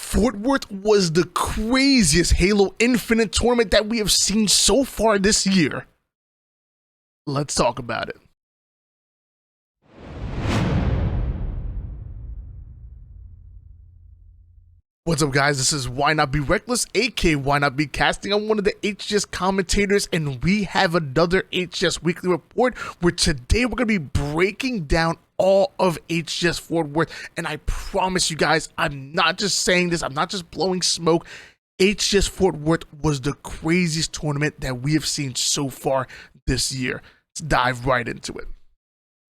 Fort Worth was the craziest Halo Infinite tournament that we have seen so far this year. Let's talk about it. What's up, guys? This is Why Not Be Reckless, aka Why Not Be Casting. I'm one of the HCS commentators, and we have another HCS weekly report where today we're going to be breaking down all of HCS Fort Worth. And I promise you guys, I'm not just saying this, I'm not just blowing smoke. HCS Fort Worth was the craziest tournament that we have seen so far this year. Let's dive right into it.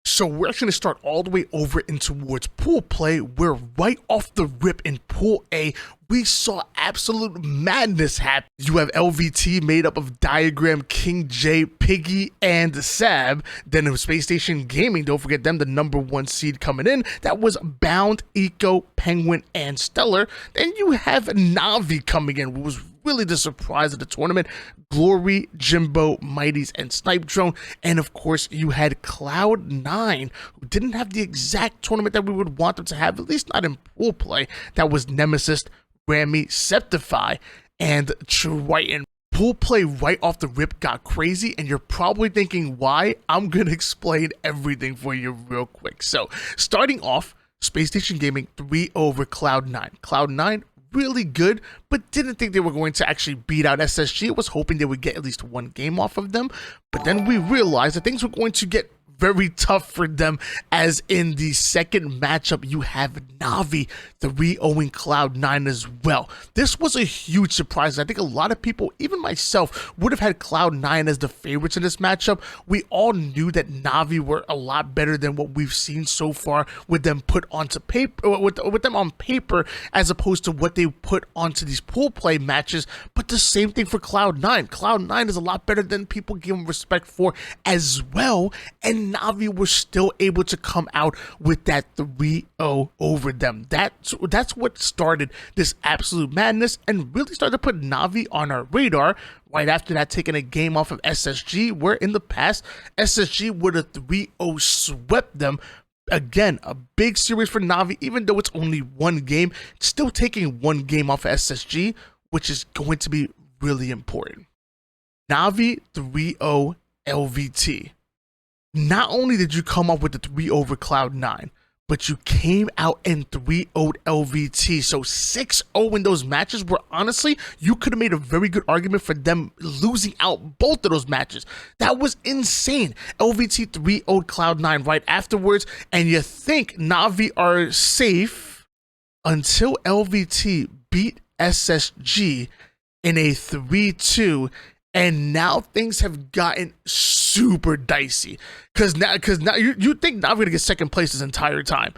So we're actually going to start all the way over in towards pool play, where right off the rip in Pool A, we saw absolute madness happen. You have LVT made up of Diagram, King J, Piggy, and Sab. Then in Space Station Gaming, don't forget them, the #1 seed coming in. That was Bound, Eco, Penguin, and Stellar. Then you have Navi coming in, who was really the surprise of the tournament. Glory, Jimbo, Mighties, and Snipe Drone. And of course, you had Cloud9, who didn't have the exact tournament that we would want them to have, at least not in pool play. That was Nemesis, Rami, Septify, and Triton. Pool play right off the rip got crazy, and you're probably thinking why. I'm going to explain everything for you real quick. So, starting off, Space Station Gaming 3 over Cloud9. Cloud9 really good, but didn't think they were going to actually beat out SSG. Was hoping they would get at least one game off of them, but then we realized that things were going to get very tough for them, as in the second matchup you have Navi 3-0ing Cloud9 as well. This was a huge surprise. I think a lot of people, even myself, would have had Cloud9 as the favorites in this matchup. We all knew that Navi were a lot better than what we've seen so far with them put onto paper, with them on paper, as opposed to what they put onto these pool play matches. But the same thing for Cloud9. Cloud9 is a lot better than people give them respect for as well, and Navi was still able to come out with that 3-0 over them. That's what started this absolute madness and really started to put Navi on our radar. Right after that, taking a game off of SSG, where in the past, SSG would have 3-0 swept them. Again, a big series for Navi, even though it's only one game, still taking one game off of SSG, which is going to be really important. Navi 3-0 LVT. Not only did you come up with the 3 over Cloud9, but you came out and 3-0'd LVT. So 6-0 in those matches, where honestly, you could have made a very good argument for them losing out both of those matches. That was insane. LVT 3-0'd Cloud9 right afterwards, and you think Navi are safe until LVT beat SSG in a 3-2. And now things have gotten super dicey, because now you think Navi gonna get second place this entire time.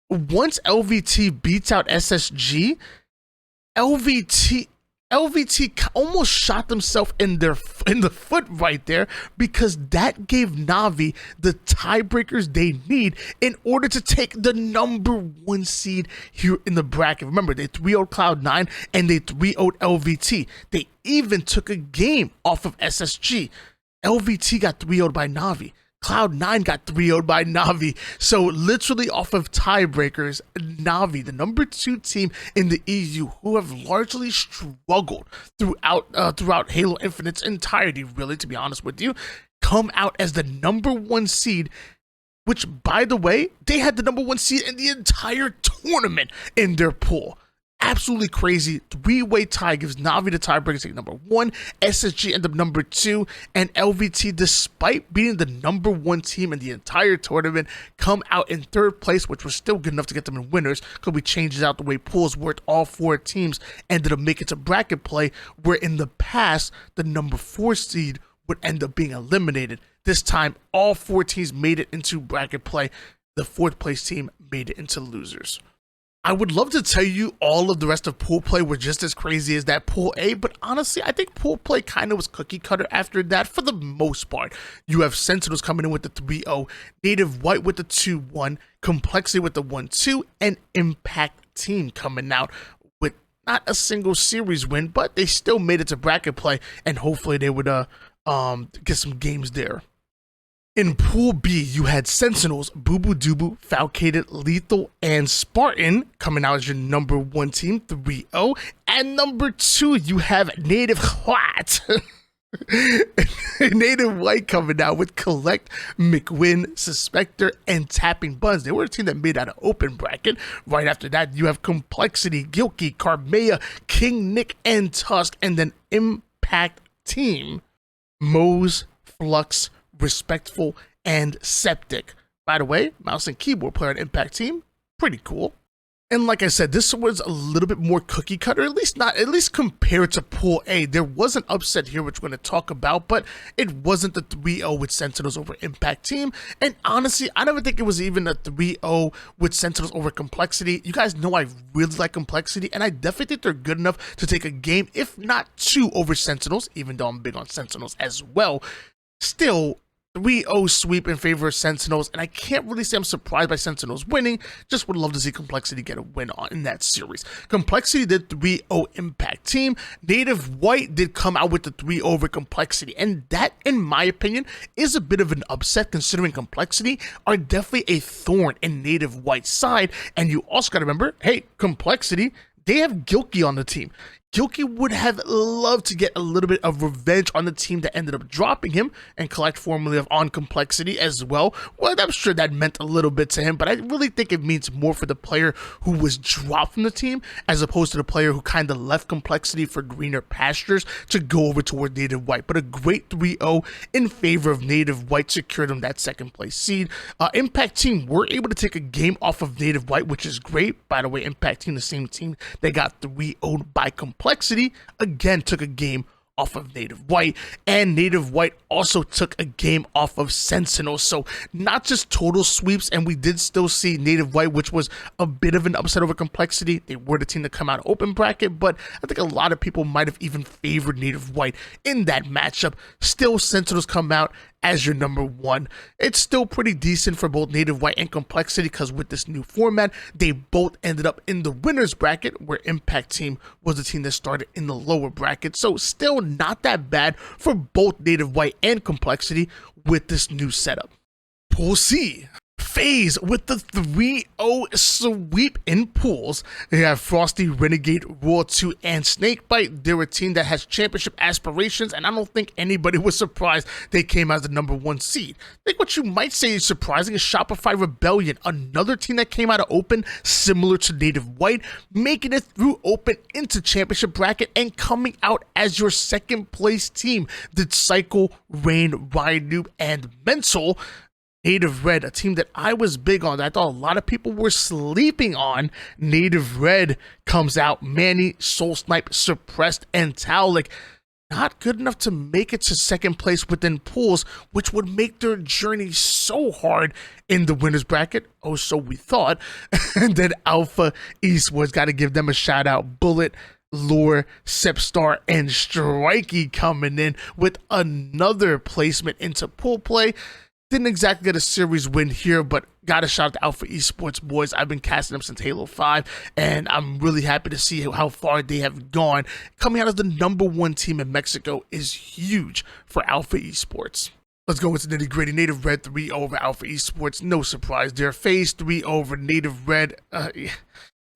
Once LVT beats out SSG, LVT almost shot themselves in the foot right there, because that gave Navi the tiebreakers they need in order to take the #1 seed here in the bracket. Remember, they 3-0'd Cloud9 and they 3-0'd LVT. They even took a game off of SSG. LVT got 3-0'd by Navi. Cloud9 got 3-0'd by Navi. So literally off of tiebreakers, Navi, the #2 team in the EU, who have largely struggled throughout Halo Infinite's entirety, really, to be honest with you, come out as the #1 seed, which, by the way, they had the #1 seed in the entire tournament in their pool. Absolutely crazy. 3-way tie gives Navi the tiebreaker, take #1. SSG end up #2, and LVT, despite beating the #1 team in the entire tournament, come out in 3rd place, which was still good enough to get them in winners, because we changed out the way pools worked. All 4 teams ended up making it to bracket play, where in the past, the #4 seed would end up being eliminated. This time, all 4 teams made it into bracket play. The 4th place team made it into losers. I would love to tell you all of the rest of pool play were just as crazy as that Pool A, but honestly, I think pool play kind of was cookie cutter after that for the most part. You have Sentinels coming in with the 3-0, Native White with the 2-1, Complexity with the 1-2, and Impact Team coming out with not a single series win, but they still made it to bracket play, and hopefully they would get some games there. In Pool B, you had Sentinels, Boo Boo Doo, Falcated, Lethal, and Spartan coming out as your number 1 team, 3-0. And number 2, you have Native White. Native White coming out with Collect, McWin, Suspector, and Tapping Buns. They were a team that made out of open bracket. Right after that, you have Complexity, Gilkey, Carmea, King Nick, and Tusk. And then Impact Team, Mose, Flux, Respectful, and Septic. By the way, mouse and keyboard player on Impact Team, pretty cool. And like I said, this was a little bit more cookie cutter, at least compared to Pool A. There was an upset here, which we're going to talk about, but it wasn't the 3-0 with Sentinels over Impact Team. And honestly, I never think it was even a 3-0 with Sentinels over Complexity. You guys know I really like Complexity, and I definitely think they're good enough to take a game, if not 2, over Sentinels, even though I'm big on Sentinels as well. Still, 3-0 sweep in favor of Sentinels, and I can't really say I'm surprised by Sentinels winning. Just would love to see Complexity get a win in that series. Complexity did 3-0 Impact Team. Native White did come out with the 3-0 over Complexity, and that, in my opinion, is a bit of an upset considering Complexity are definitely a thorn in Native White's side. And you also got to remember, hey, Complexity, they have Gilkey on the team. Gilkey would have loved to get a little bit of revenge on the team that ended up dropping him and collect formally on Complexity as well. Well, I'm sure that meant a little bit to him, but I really think it means more for the player who was dropped from the team as opposed to the player who kind of left Complexity for greener pastures to go over toward Native White. But a great 3-0 in favor of Native White secured them that second place seed. Impact Team were able to take a game off of Native White, which is great. By the way, Impact Team, the same team they got 3-0'd by Complexity, again took a game off of Native White, and Native White also took a game off of Sentinels. So not just total sweeps, and we did still see Native White, which was a bit of an upset over Complexity. They were the team to come out open bracket, but I think a lot of people might have even favored Native White in that matchup. Still, Sentinels come out as your number 1. It's still pretty decent for both Native White and Complexity because with this new format, they both ended up in the winner's bracket, where Impact Team was the team that started in the lower bracket. So still not that bad for both Native White and Complexity with this new setup. Pool C. FaZe with the 3-0 sweep in pools. They have Frosty, Renegade, Raw 2, and Snakebite. They're a team that has championship aspirations, and I don't think anybody was surprised they came as the number 1 seed. I think what you might say is surprising is Shopify Rebellion, another team that came out of Open, similar to Native White, making it through Open into championship bracket and coming out as your second place team. Did Cycle, Rain, Ryan Noob, and Mental. Native Red, a team that I was big on, that I thought a lot of people were sleeping on. Native Red comes out, Manny, Soul Snipe, Suppressed, and Taulik. Not good enough to make it to second place within pools, which would make their journey so hard in the winner's bracket. Oh, so we thought. And then Alpha Esports, got to give them a shout out. Bullet, Lure, Sepstar, and Strikey coming in with another placement into pool play. Didn't exactly get a series win here, but got a shout out to Alpha Esports boys. I've been casting them since Halo 5, and I'm really happy to see how far they have gone. Coming out as the number 1 team in Mexico is huge for Alpha Esports. Let's go into nitty gritty. Native Red 3 over Alpha Esports. No surprise there. FaZe 3 over Native Red.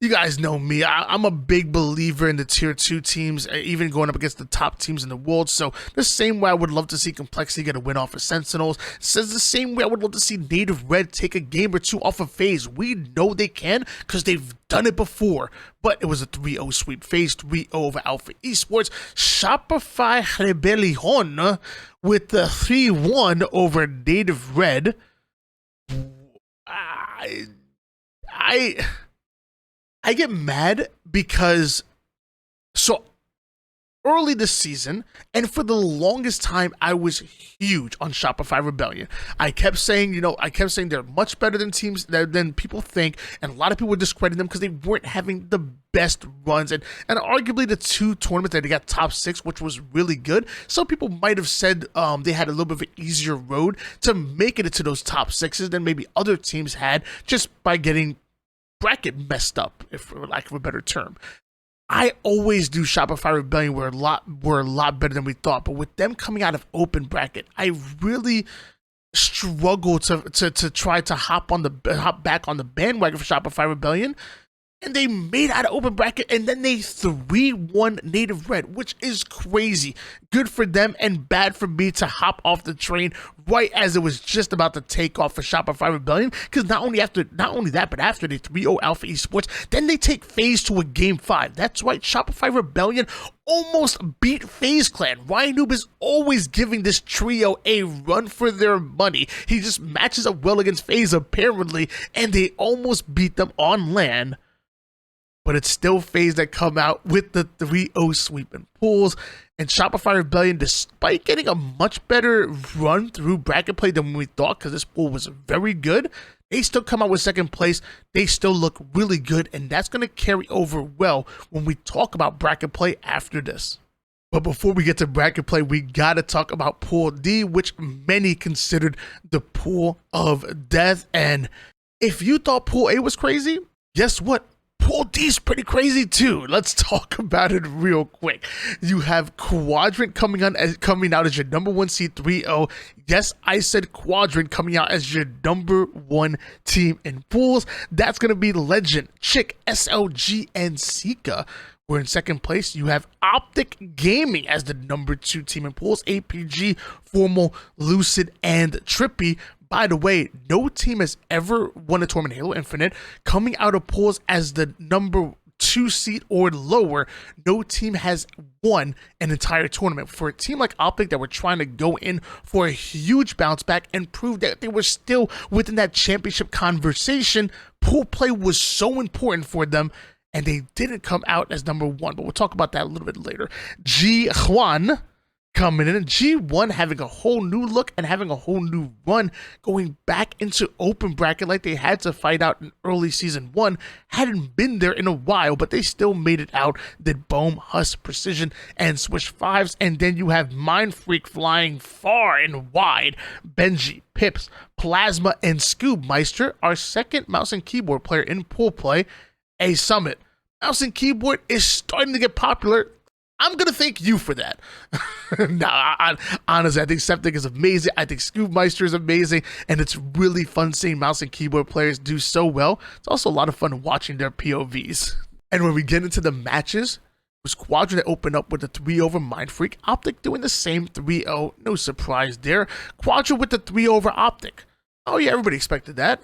You guys know me. I'm a big believer in the tier 2 teams, even going up against the top teams in the world. So the same way I would love to see Complexity get a win off of Sentinels, says the same way I would love to see Native Red take a game or 2 off of FaZe. We know they can because they've done it before. But it was a 3-0 sweep. FaZe 3-0 over Alpha Esports. Shopify Rebellion with the 3-1 over Native Red. I get mad because so early this season, and for the longest time, I was huge on Shopify Rebellion. I kept saying, they're much better than teams than people think, and a lot of people were discrediting them because they weren't having the best runs, and arguably the 2 tournaments that they got top 6, which was really good. Some people might have said they had a little bit of an easier road to make it into those top 6s than maybe other teams had just by getting bracket messed up, if for lack of a better term. I always do Shopify Rebellion were a lot better than we thought, but with them coming out of open bracket, I really struggle to try to hop back on the bandwagon for Shopify Rebellion. And they made out of open bracket, and then they 3-1 Native Red, which is crazy. Good for them and bad for me to hop off the train right as it was just about to take off for Shopify Rebellion. Because not only that, but after they 3-0 Alpha Esports, then they take FaZe to a Game 5. That's right, Shopify Rebellion almost beat FaZe Clan. Ryan Noob is always giving this trio a run for their money. He just matches up well against FaZe apparently, and they almost beat them on LAN. But it's still FaZe that come out with the 3-0 sweep in pools. And Shopify Rebellion, despite getting a much better run through bracket play than we thought, because this pool was very good, they still come out with second place. They still look really good, and that's going to carry over well when we talk about bracket play after this. But before we get to bracket play, we got to talk about Pool D, which many considered the pool of death. And if you thought Pool A was crazy, guess what? Pool D is pretty crazy too. Let's talk about it real quick. You have Quadrant coming out as your number 1 seed 3-0. Yes, I said Quadrant coming out as your number 1 team in pools. That's going to be Legend, Chick, SLG, and Sika. We're in second place. You have Optic Gaming as the number 2 team in pools. APG, Formal, Lucid, and Trippy. By the way, no team has ever won a tournament Halo Infinite coming out of pools as the number 2 seed or lower. No team has won an entire tournament. For a team like Optic that were trying to go in for a huge bounce back and prove that they were still within that championship conversation, pool play was so important for them, and they didn't come out as number 1. But we'll talk about that a little bit later. G Juan coming in, G1 having a whole new look and having a whole new run, going back into open bracket like they had to fight out in early season 1. Hadn't been there in a while, but they still made it out. Did Bohm, Huss, Precision, and Swish 5s. And then you have Mind Freak flying far and wide. Benji, Pips, Plasma, and Scoobmeister, our second mouse and keyboard player in pool play. A Summit. Mouse and keyboard is starting to get popular. I'm going to thank you for that. Honestly, I think Septic is amazing. I think Scoobmeister is amazing. And it's really fun seeing mouse and keyboard players do so well. It's also a lot of fun watching their POVs. And when we get into the matches, it was Quadrant that opened up with a 3 over Mind Freak. Optic doing the same 3-0. No surprise there. Quadrant with the 3 over Optic. Oh yeah, everybody expected that.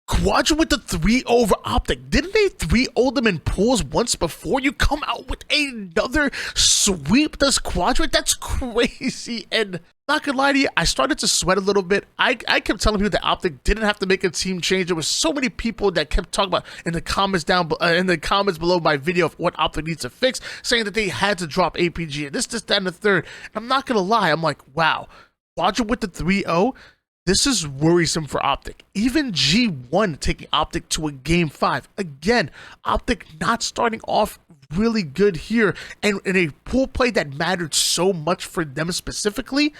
Quadrant with the 3 over Optic. Didn't they 3-0 them in pools once before? You come out with another sweep this Quadrant? That's crazy. And not gonna lie to you, I started to sweat a little bit. I kept telling people that Optic didn't have to make a team change. There was so many people that kept talking about in the comments below my video of what Optic needs to fix, saying that they had to drop APG and this, that, and the third. And I'm not gonna lie, I'm like, wow, Quadrant with the 3-0. This is worrisome for Optic. Even G1 taking Optic to a Game 5. Again, Optic not starting off really good here. And in a pool play that mattered so much for them specifically,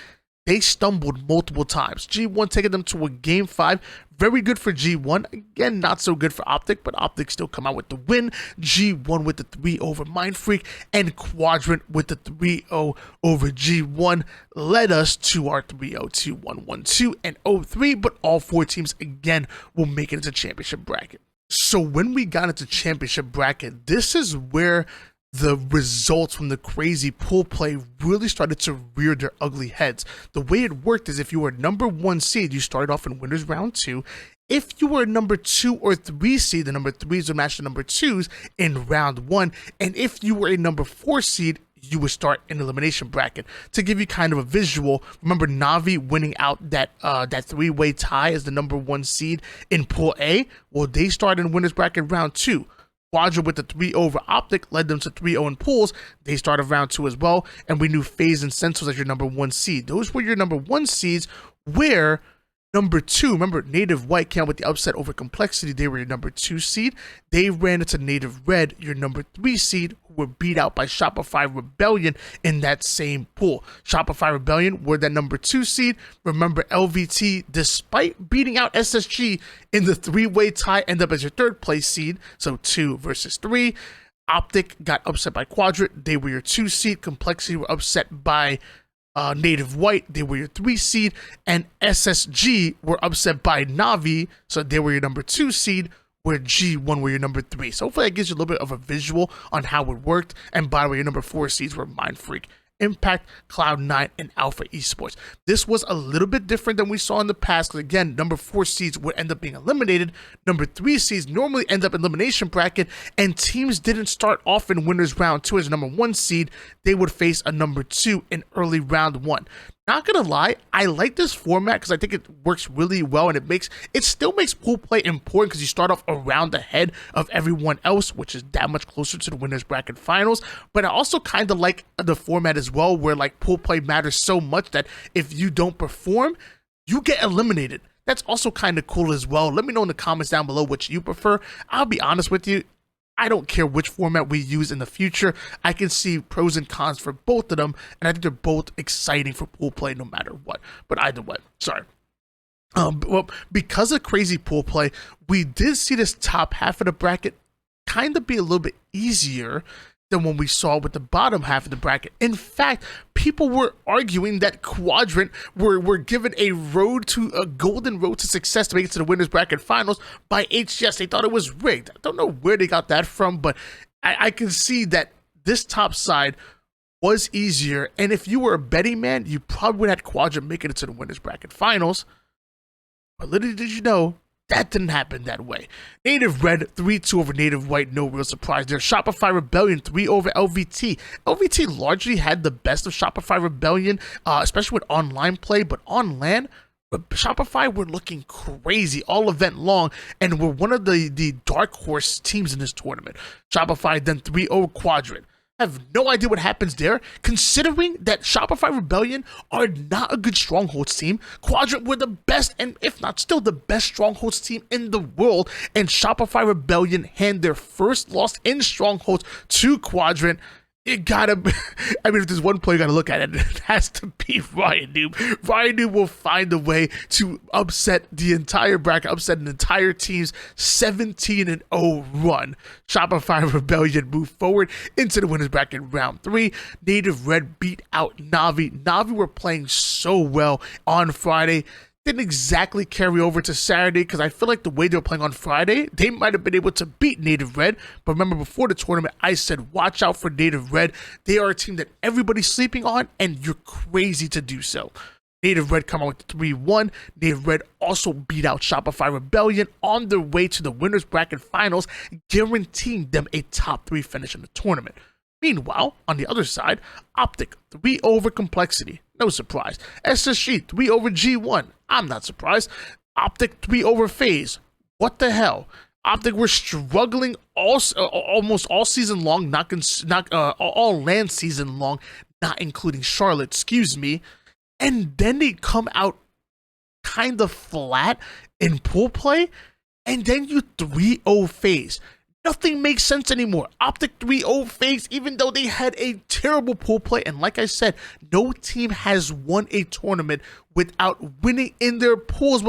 they stumbled multiple times. G1 taking them to a Game 5. Very good for G1. Again, not so good for Optic, but Optic still come out with the win. G1 with the 3 over Mind Freak, and Quadrant with the 3-0 over G1 led us to our 3-0, 2-1, 1-2, and 0-3, but all 4 teams, again, will make it into championship bracket. So when we got into championship bracket, this is where the results from the crazy pool play really started to rear their ugly heads. The way it worked is if you were number 1 seed, you started off in winners round 2. If you were number 2 or 3 seed, the number 3s would match the number 2s in round 1. And if you were a number 4 seed, you would start an elimination bracket. To give you kind of a visual, remember Navi winning out that 3-way tie as the number 1 seed in Pool A? Well, they started in winners bracket round 2. Quadrant with the 3 over Optic led them to 3-0 in pools. They started round 2 as well, and we knew FaZe and Sentinels as your number 1 seed. Those were your number 1 seeds, where number 2, remember Native White came out with the upset over Complexity. They were your number 2 seed. They ran into Native Red, your number 3 seed, who were beat out by Shopify Rebellion in that same pool. Shopify Rebellion were that number 2 seed. Remember LVT, despite beating out SSG in the 3-way tie, ended up as your 3rd place seed. So 2 versus 3. Optic got upset by Quadrant. They were your 2 seed. Complexity were upset by Native White, they were your 3 seed, and SSG were upset by Navi, so they were your number 2 seed, where G1 were your number 3. So hopefully that gives you a little bit of a visual on how it worked. And by the way, your number 4 seeds were Mind Freak, Impact, Cloud9, and Alpha Esports. This was a little bit different than we saw in the past, because again, number 4 seeds would end up being eliminated. Number 3 seeds normally end up in elimination bracket, and teams didn't start off in winners round 2 as a number 1 seed. They would face a number 2 in early round 1. Not gonna lie, I like this format because I think it works really well, and it still makes pool play important because you start off a round ahead of everyone else, which is that much closer to the winners bracket finals. But I also kind of like the format as well, where like pool play matters so much that if you don't perform, you get eliminated. That's also kind of cool as well. Let me know in the comments down below which you prefer. I'll be honest with you, I don't care which format we use in the future. I can see pros and cons for both of them, and I think they're both exciting for pool play no matter what. But either way, sorry. Well, because of crazy pool play, we did see this top half of the bracket kind of be a little bit easier than when we saw with the bottom half of the bracket. In fact, people were arguing that Quadrant were given a golden road to success to make it to the winners bracket finals by HCS. They thought it was rigged. I don't know where they got that from, but I can see that this top side was easier. And if you were a betting man, you probably would have had Quadrant making it to the winners bracket finals. But little did you know, that didn't happen that way. Native Red 3-2 over Native White, no real surprise there. Shopify Rebellion 3 over LVT. LVT largely had the best of Shopify Rebellion, especially with online play, but on LAN, Shopify were looking crazy all event long and were one of the dark horse teams in this tournament. Shopify then 3 over Quadrant. I have no idea what happens there, considering that Shopify Rebellion are not a good Strongholds team. Quadrant were the best, and if not still the best Strongholds team in the world, and Shopify Rebellion hand their first loss in Strongholds to Quadrant. It gotta be, I mean, if there's one player you gotta look at it has to be Ryan Noob. Ryan Noob will find a way to upset the entire bracket, upset an entire team's 17-0 run. Shopify Rebellion move forward into the winners bracket round 3. Native Red beat out Navi. Navi were playing so well on Friday. Didn't exactly carry over to Saturday because I feel like the way they were playing on Friday, they might have been able to beat Native Red. But remember, before the tournament, I said, watch out for Native Red. They are a team that everybody's sleeping on, and you're crazy to do so. Native Red come out with 3-1. Native Red also beat out Shopify Rebellion on their way to the winners bracket finals, guaranteeing them a top 3 finish in the tournament. Meanwhile, on the other side, Optic 3 over Complexity. No surprise. SSG 3 over G1. I'm not surprised. Optic 3 over FaZe. What the hell? Optic were struggling almost all season long, all LAN season long, not including Charlotte, excuse me. And then they come out kind of flat in pool play, and then you 3-0 FaZe. Nothing makes sense anymore. Optic 3-0 FaZe, even though they had a terrible pool play. And like I said, no team has won a tournament without winning in their pools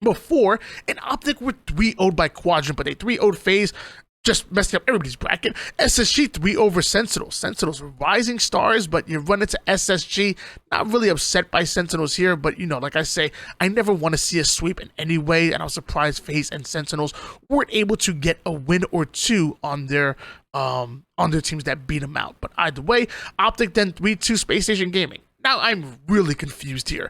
before. And Optic were 3-0'd by Quadrant, but they 3-0'd FaZe, just messing up everybody's bracket. SSG 3 over Sentinels. Sentinels were rising stars, but you run into SSG. Not really upset by Sentinels here, but you know, like I say, I never want to see a sweep in any way, and I was surprised FaZe and Sentinels weren't able to get a win or two on their teams that beat them out. But either way, Optic then 3-2 Space Station Gaming. Now I'm really confused here.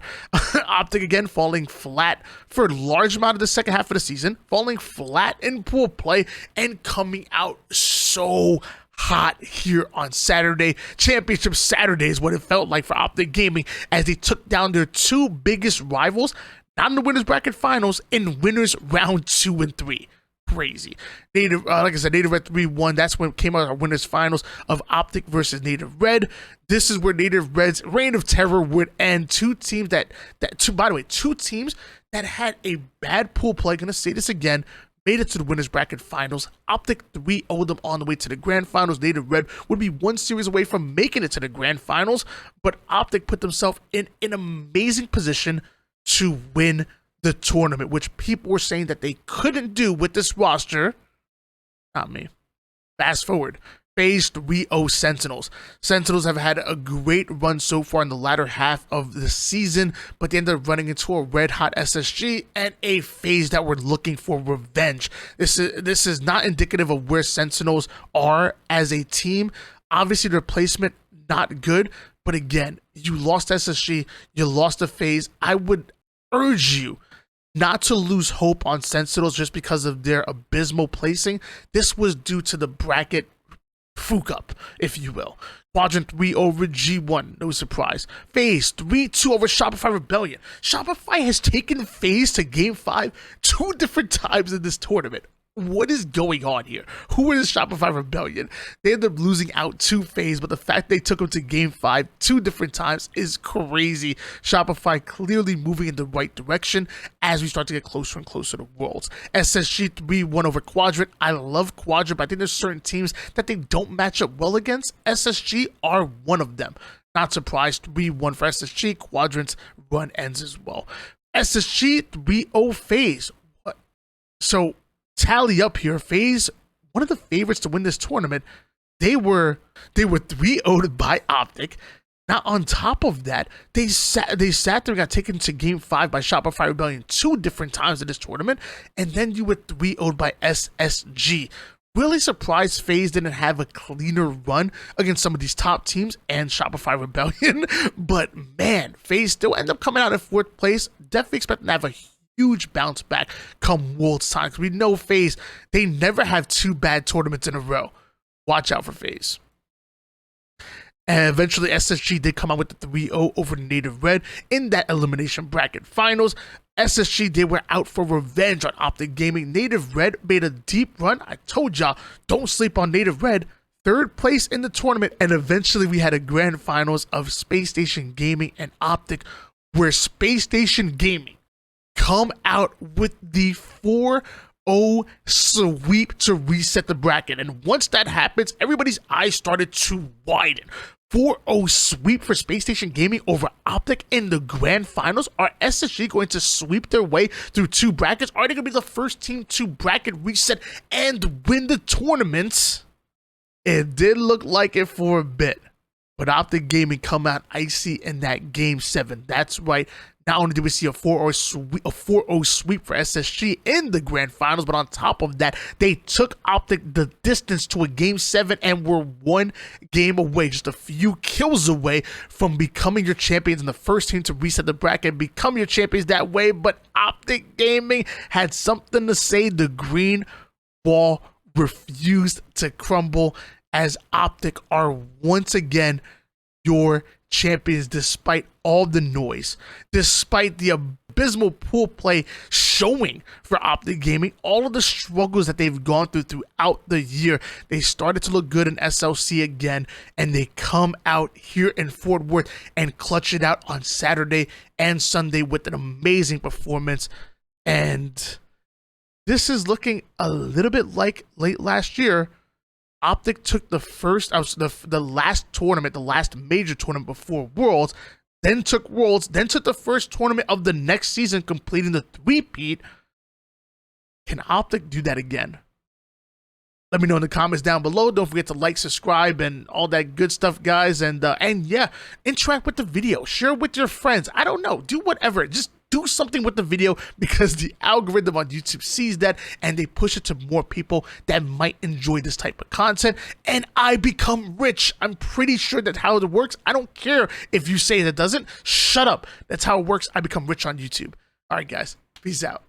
Optic again falling flat for a large amount of the second half of the season, falling flat in pool play, and coming out so hot here on Saturday. Championship Saturday is what it felt like for Optic Gaming as they took down their 2 biggest rivals, not in the winners bracket finals, in winners round 2 and 3. Crazy. Native, like I said, Native Red 3-1. That's when it came out our winners finals of Optic versus Native Red. This is where Native Red's reign of terror would end. Two teams that had a bad pool play. Gonna say this again. Made it to the winners bracket finals. Optic 3-0'd them on the way to the grand finals. Native Red would be 1 series away from making it to the grand finals, but Optic put themselves in an amazing position to win the tournament, which people were saying that they couldn't do with this roster. Not me. Fast forward, FaZe 3-0 Sentinels. Sentinels have had a great run so far in the latter half of the season, but they ended up running into a red-hot SSG and a FaZe that were looking for revenge. This is not indicative of where Sentinels are as a team. Obviously, their placement not good, but again, you lost SSG, you lost the FaZe. I would urge you not to lose hope on Sentinels just because of their abysmal placing. This was due to the bracket fook up, if you will. Quadrant 3 over G1, no surprise. FaZe 3-2 over Shopify Rebellion. Shopify has taken FaZe to Game 5 2 different times in this tournament. What is going on here? Who is Shopify Rebellion? They ended up losing out to FaZe, but the fact they took them to Game 5 2 different times is crazy. Shopify clearly moving in the right direction as we start to get closer and closer to Worlds. SSG 3-1 over Quadrant. I love Quadrant, but I think there's certain teams that they don't match up well against. SSG are one of them. Not surprised, 3-1 for SSG. Quadrant's run ends as well. SSG 3-0 FaZe. So, tally up here. FaZe, one of the favorites to win this tournament. They were 3-0'd by Optic. Now on top of that, they sat there and got taken to Game 5 by Shopify Rebellion 2 different times in this tournament, and then you were 3-0'd by SSG. Really surprised FaZe didn't have a cleaner run against some of these top teams and Shopify Rebellion, but man, FaZe still end up coming out in 4th place. Definitely expecting to have a huge bounce back come Worlds time, because we know FaZe, they never have 2 bad tournaments in a row. Watch out for FaZe. And eventually SSG did come out with the 3-0 over Native Red in that elimination bracket finals. SSG, they were out for revenge on Optic Gaming. Native Red made a deep run. I told y'all, don't sleep on Native Red. 3rd place in the tournament, and eventually we had a grand finals of Space Station Gaming and Optic, where Space Station Gaming come out with the 4-0 sweep to reset the bracket. And once that happens, everybody's eyes started to widen. 4-0 sweep for Space Station Gaming over Optic in the grand finals. Are SSG going to sweep their way through 2 brackets? Are they going to be the first team to bracket reset and win the tournaments? It did look like it for a bit, but Optic Gaming come out icy in that Game 7. That's right. Not only did we see a 4-0 sweep for SSG in the grand finals, but on top of that, they took Optic the distance to a Game 7 and were 1 game away, just a few kills away from becoming your champions and the first team to reset the bracket and become your champions that way. But Optic Gaming had something to say. The green wall refused to crumble, as Optic are once again your champions despite all the noise, despite the abysmal pool play showing for Optic Gaming, all of the struggles that they've gone throughout the year. They started to look good in SLC again, and they come out here in Fort Worth and clutch it out on Saturday and Sunday with an amazing performance. And this is looking a little bit like late last year. Optic took the last tournament, the last major tournament before Worlds, then took Worlds, then took the first tournament of the next season, completing the 3-peat. Can Optic do that again? Let me know in the comments down below. Don't forget to like, subscribe, and all that good stuff, guys. And yeah, interact with the video. Share with your friends. I don't know. Do whatever. Just do something with the video, because the algorithm on YouTube sees that and they push it to more people that might enjoy this type of content. And I become rich. I'm pretty sure that's how it works. I don't care if you say that doesn't. Shut up. That's how it works. I become rich on YouTube. All right, guys. Peace out.